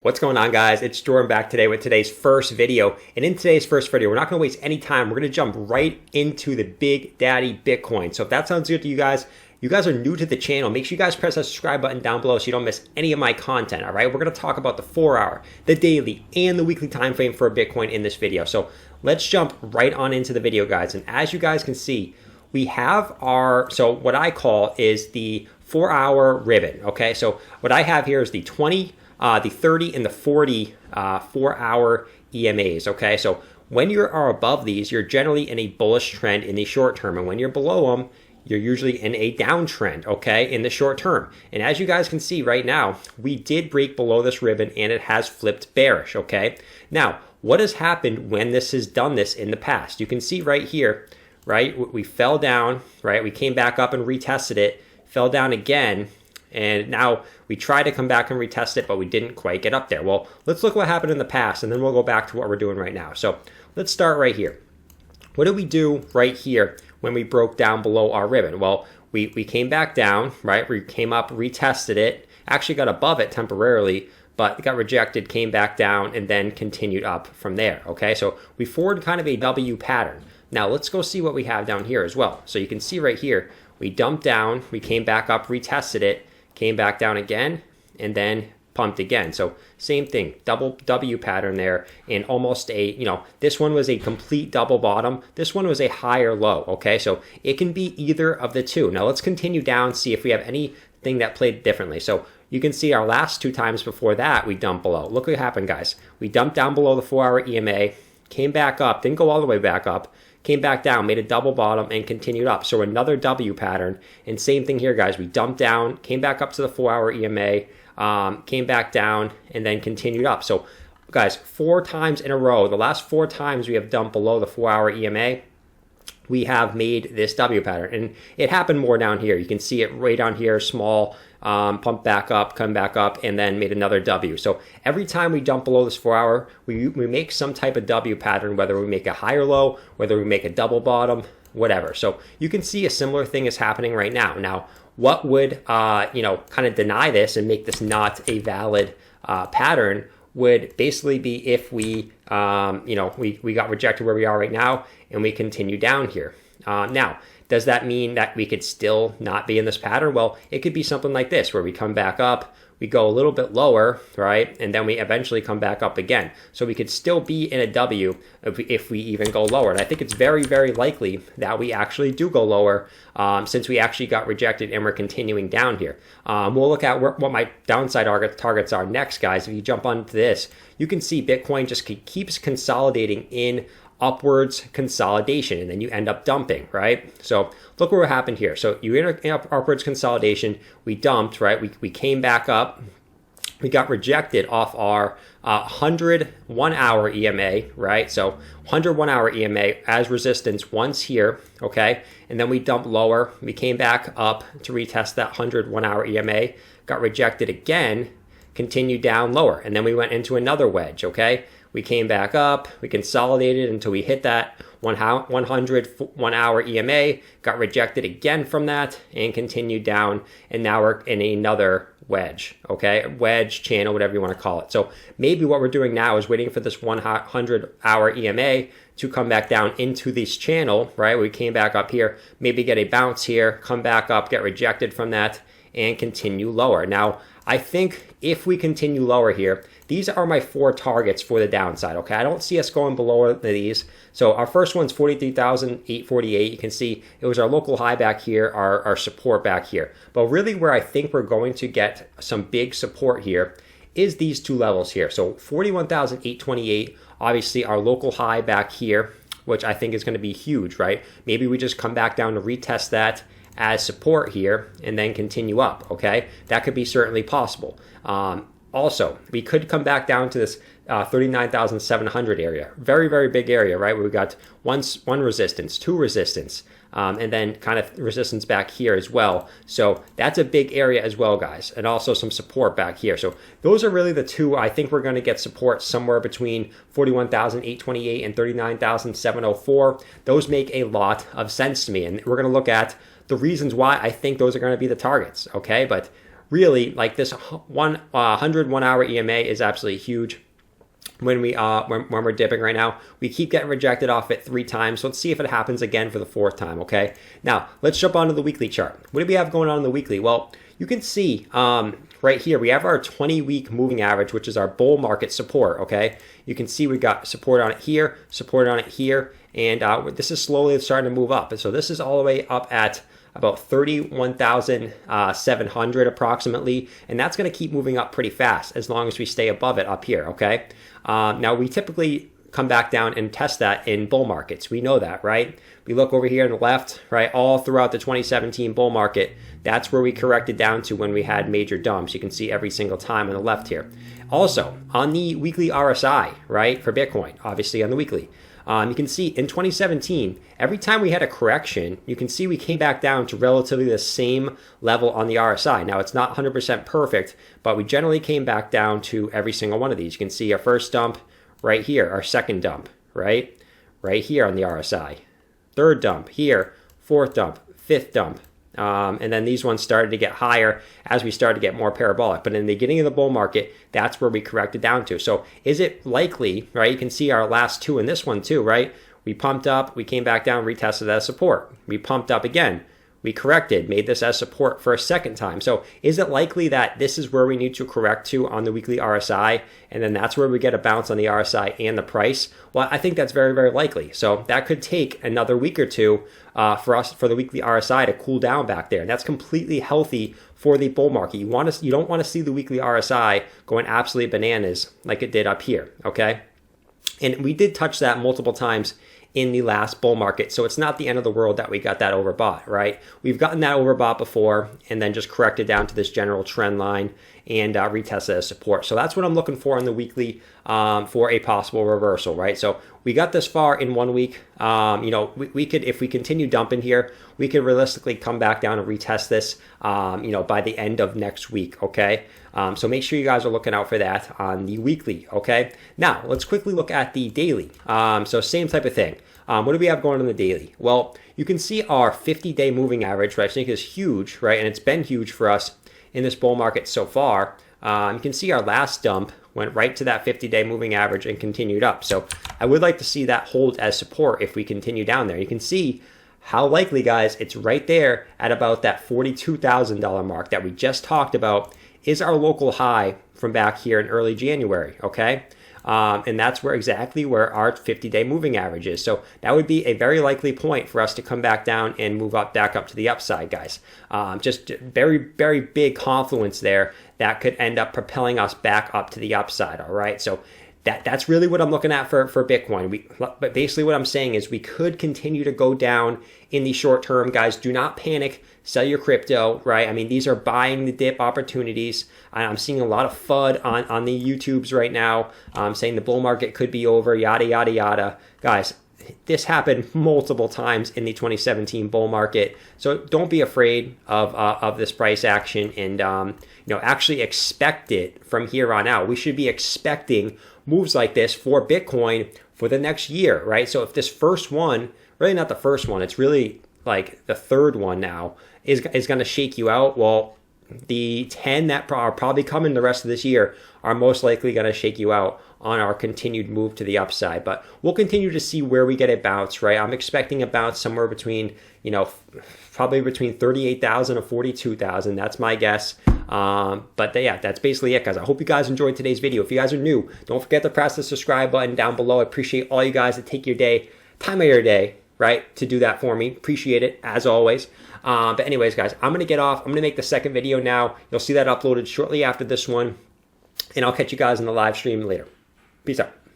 What's going on, guys? It's Jordan back today with today's first video. And in today's first video, we're not going to waste any time. We're going to jump right into the Big Daddy Bitcoin. So if that sounds good to you guys are new to the channel, make sure you guys press that subscribe button down below so you don't miss any of my content, all right? We're going to talk about the 4-hour, the daily, and the weekly time frame for Bitcoin in this video. So let's jump right on into the video, guys. And as you guys can see, we have so what I call is the 4-hour ribbon, okay? So what I have here is the 20, the 30 and the 40 4-hour EMAs, okay? So when you are above these, you're generally in a bullish trend in the short term. And when you're below them, you're usually in a downtrend, okay, in the short term. And as you guys can see right now, we did break below this ribbon and it has flipped bearish, okay? Now, what has happened when this has done this in the past? You can see right here, right? We fell down, right? We came back up and retested it, fell down again, and now we tried to come back and retest it, but we didn't quite get up there. Well, let's look what happened in the past, and then we'll go back to what we're doing right now. So let's start right here. What did we do right here when we broke down below our ribbon? Well, we came back down, right? We came up, retested it, actually got above it temporarily, but it got rejected, came back down, and then continued up from there, okay? So we formed kind of a W pattern. Now let's go see what we have down here as well. So you can see right here, we dumped down, we came back up, retested it, came back down again, and then pumped again. So same thing, double W pattern there, and almost this one was a complete double bottom. This one was a higher low, okay? So it can be either of the two. Now let's continue down, see if we have anything that played differently. So you can see our last two times before that, we dumped below. Look what happened, guys. We dumped down below the 4-hour EMA, came back up, didn't go all the way back up, came back down, made a double bottom, and continued up. So another W pattern. And same thing here, guys. We dumped down, came back up to the 4-hour EMA, came back down, and then continued up. So, guys, 4 times in a row, the last 4 times we have dumped below the 4-hour EMA, we have made this W pattern. And it happened more down here. You can see it right down here, small, pump back up, come back up, and then made another W. So every time we dump below this 4-hour, we make some type of W pattern, whether we make a higher low, whether we make a double bottom, whatever. So you can see a similar thing is happening right now. Now, what would, kind of deny this and make this not a valid pattern would basically be if we got rejected where we are right now and we continue down here. Now, does that mean that we could still not be in this pattern? Well, it could be something like this, where we come back up, we go a little bit lower, right? And then we eventually come back up again. So we could still be in a W if we even go lower. And I think it's very, very likely that we actually do go lower since we actually got rejected and we're continuing down here. We'll look at what my downside targets are next, guys. If you jump onto this, you can see Bitcoin just keeps consolidating in upwards consolidation, and then you end up dumping, right? So look what happened here. So you enter upwards consolidation, we dumped, right? We came back up, we got rejected off our 100 1-hour EMA, right? So 100 1-hour EMA as resistance once here, okay? And then we dumped lower, we came back up to retest that 100 1-hour EMA, got rejected again, continued down lower, and then we went into another wedge, okay? We came back up, we consolidated until we hit that 100 1-hour EMA, got rejected again from that, and continued down, and now we're in another wedge, okay? Wedge, channel, whatever you want to call it. So maybe what we're doing now is waiting for this 100-hour EMA to come back down into this channel, right? We came back up here, maybe get a bounce here, come back up, get rejected from that, and continue lower. Now, I think if we continue lower here, these are my 4 targets for the downside, okay? I don't see us going below these. So our first one's 43,848. You can see it was our local high back here, our support back here. But really where I think we're going to get some big support here is these 2 levels here. So 41,828, obviously our local high back here, which I think is going to be huge, right? Maybe we just come back down to retest that as support here and then continue up, okay? That could be certainly possible. Also, we could come back down to this 39,700 area. Very, very big area, right? Where we got one resistance, 2 resistance, and then kind of resistance back here as well. So that's a big area as well, guys. And also some support back here. So those are really the 2. I think we're going to get support somewhere between 41,828 and 39,704. Those make a lot of sense to me. And we're going to look at the reasons why I think those are going to be the targets, okay? But really, like this 101 hour EMA is absolutely huge. When we're dipping right now, we keep getting rejected off it 3 times. So let's see if it happens again for the 4th time. Okay. Now let's jump onto the weekly chart. What do we have going on in the weekly? Well, you can see right here we have our 20-week moving average, which is our bull market support. Okay. You can see we got support on it here, support on it here, and this is slowly starting to move up. And so this is all the way up at about 31,700 approximately, and that's going to keep moving up pretty fast as long as we stay above it up here. Okay. Now we typically come back down and test that in bull markets. We know that, right? We look over here on the left, right? All throughout the 2017 bull market, that's where we corrected down to when we had major dumps. You can see every single time on the left here. Also on the weekly RSI, right, for Bitcoin, obviously on the weekly. You can see in 2017, every time we had a correction, you can see we came back down to relatively the same level on the RSI. Now, it's not 100% perfect, but we generally came back down to every single one of these. You can see our first dump right here, our second dump, right here on the RSI. Third dump here, 4th dump, 5th dump. And then these ones started to get higher as we started to get more parabolic. But in the beginning of the bull market, that's where we corrected down to. So is it likely, right? You can see our last 2 in this one too, right? We pumped up, we came back down, retested as support. We pumped up again. We corrected, made this as support for a second time. So is it likely that this is where we need to correct to on the weekly RSI, and then that's where we get a bounce on the RSI and the price? Well, I think that's very, very likely. So that could take another week or two for the weekly RSI to cool down back there. And that's completely healthy for the bull market. You don't want to see the weekly RSI going absolutely bananas like it did up here, okay? And we did touch that multiple times in the last bull market. So it's not the end of the world that we got that overbought, right? We've gotten that overbought before and then just corrected down to this general trend line and retested as support. So that's what I'm looking for on the weekly for a possible reversal, right? So we got this far in 1 week. We could, if we continue dumping here, we could realistically come back down and retest this, by the end of next week, okay? So make sure you guys are looking out for that on the weekly, okay? Now, let's quickly look at the daily. So same type of thing. What do we have going on the daily? Well, you can see our 50-day moving average, right? I think is huge, right? And it's been huge for us in this bull market so far. You can see our last dump went right to that 50-day moving average and continued up. So I would like to see that hold as support if we continue down there. You can see how likely, guys, it's right there at about that $42,000 mark that we just talked about is our local high from back here in early January, okay? And that's exactly where our 50-day moving average is. So that would be a very likely point for us to come back down and move back up to the upside, guys. Just very, very big confluence there that could end up propelling us back up to the upside, all right? So that's really what I'm looking at for Bitcoin. But basically what I'm saying is we could continue to go down in the short term, guys. Do not panic. Sell your crypto, right? I mean, these are buying the dip opportunities. I'm seeing a lot of FUD on the YouTubes right now saying the bull market could be over, yada, yada, yada. Guys, this happened multiple times in the 2017 bull market. So don't be afraid of this price action and actually expect it from here on out. We should be expecting moves like this for Bitcoin for the next year, right? So if this first one, really not the first one, it's really like the third one now, is going to shake you out, well, the 10 that are probably coming the rest of this year are most likely going to shake you out on our continued move to the upside. But we'll continue to see where we get a bounce, right? I'm expecting a bounce somewhere between, probably between 38,000 and 42,000. That's my guess. But yeah, that's basically it, guys. I hope you guys enjoyed today's video. If you guys are new, don't forget to press the subscribe button down below. I appreciate all you guys that take your time of your day, right, to do that for me. Appreciate it, as always. But anyways, guys, I'm going to get off. I'm going to make the second video now. You'll see that uploaded shortly after this one. And I'll catch you guys in the live stream later. Peace out.